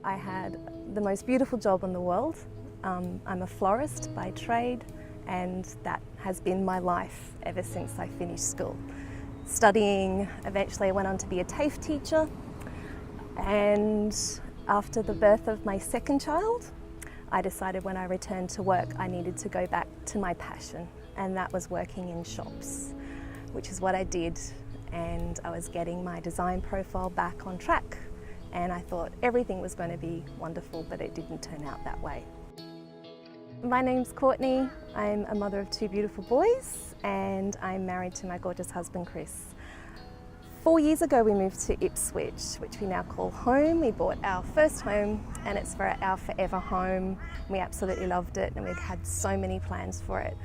I had the most beautiful job in the world. I'm a florist by trade, and that has been my life ever since I finished school. Studying, eventually I went on to be a TAFE teacher, and after the birth of my second child, I decided when I returned to work I needed to go back to my passion, and that was working in shops, which is what I did, and I was getting my design profile back on track, and I thought everything was going to be wonderful, but it didn't turn out that way. My name's Courtney. I'm a mother of two beautiful boys, and I'm married to my gorgeous husband Chris. 4 years ago we moved to Ipswich, which we now call home. We bought our first home, and it's for our forever home. We absolutely loved it, and we've had so many plans for it.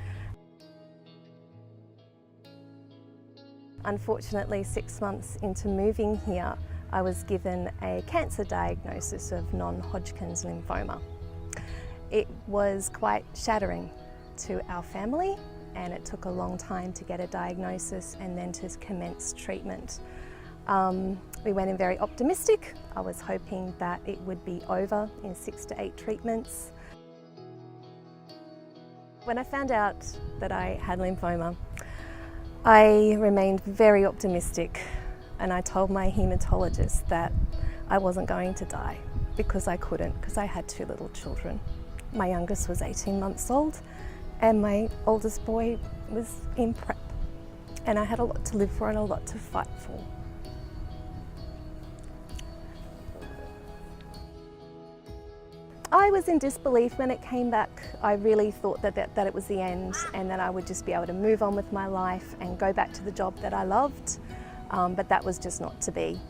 Unfortunately, 6 months into moving here, I was given a cancer diagnosis of non-Hodgkin's lymphoma. It was quite shattering to our family, and it took a long time to get a diagnosis and then to commence treatment. We went in very optimistic. I was hoping that it would be over in 6 to 8 treatments. When I found out that I had lymphoma, I remained very optimistic, and I told my haematologist that I wasn't going to die because I couldn't, because I had 2 little children. My youngest was 18 months old, and my oldest boy was in prep, and I had a lot to live for and a lot to fight for. I was in disbelief when it came back. I really thought that it was the end, and that I would just be able to move on with my life and go back to the job that I loved, but that was just not to be.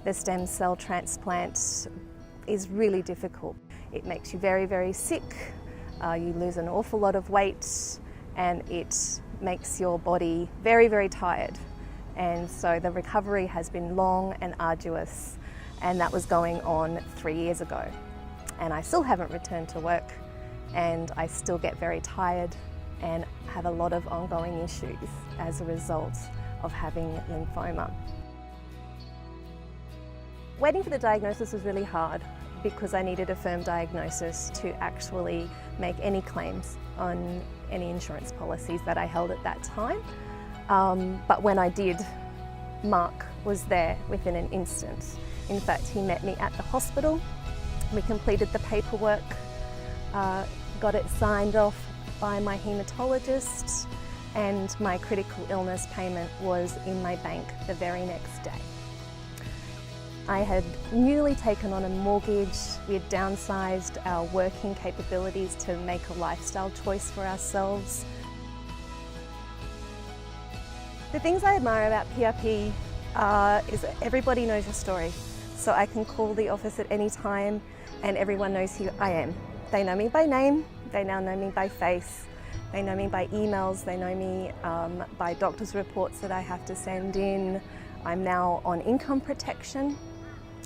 The stem cell transplant is really difficult. It makes you very, very sick. You lose an awful lot of weight, and it makes your body very, very tired. And so the recovery has been long and arduous, and that was going on 3 years ago. And I still haven't returned to work, and I still get very tired and have a lot of ongoing issues as a result of having lymphoma. Waiting for the diagnosis was really hard because I needed a firm diagnosis to actually make any claims on any insurance policies that I held at that time. But when I did, Mark was there within an instant. In fact, he met me at the hospital. We completed the paperwork, got it signed off by my haematologist, and my critical illness payment was in my bank the very next day. I had newly taken on a mortgage. We had downsized our working capabilities to make a lifestyle choice for ourselves. The things I admire about PRP is that everybody knows your story. So I can call the office at any time and everyone knows who I am. They know me by name, they now know me by face, they know me by emails, they know me by doctor's reports that I have to send in. I'm now on income protection,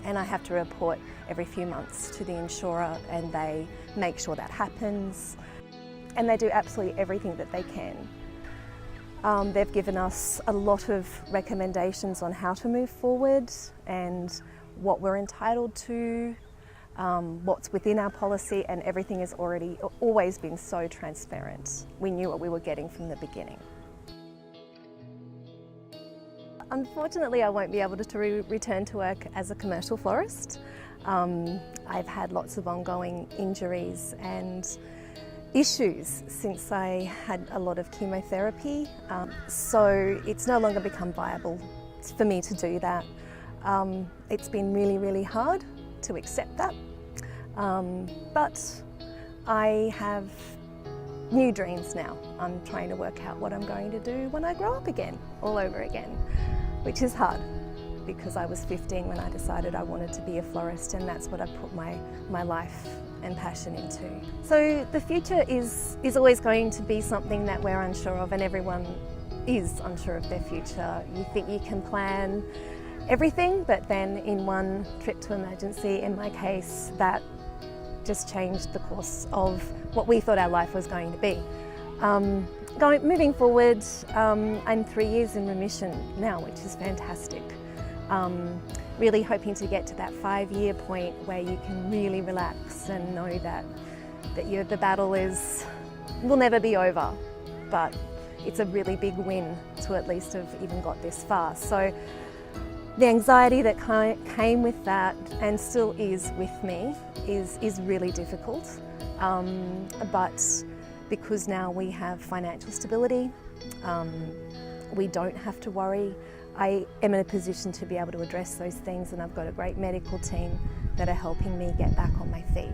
and I have to report every few months to the insurer, and they make sure that happens. And they do absolutely everything that they can. They've given us a lot of recommendations on how to move forward and what we're entitled to, what's within our policy, and everything has always been so transparent. We knew what we were getting from the beginning. Unfortunately, I won't be able to return to work as a commercial florist. I've had lots of ongoing injuries and issues since I had a lot of chemotherapy, so it's no longer become viable for me to do that. It's been really, really hard to accept that, but I have new dreams now. I'm trying to work out what I'm going to do when I grow up again, all over again, which is hard because I was 15 when I decided I wanted to be a florist, and that's what I put my life and passion into. So the future is always going to be something that we're unsure of, and everyone is unsure of their future. You think you can plan everything, but then in one trip to emergency, in my case, that just changed the course of what we thought our life was going to be. Moving forward, I'm 3 years in remission now, which is fantastic. really hoping to get to that 5-year point where you can really relax and know that the battle will never be over, but it's a really big win to at least have even got this far. So the anxiety that came with that and still is with me is really difficult, but because now we have financial stability, we don't have to worry. I am in a position to be able to address those things, and I've got a great medical team that are helping me get back on my feet.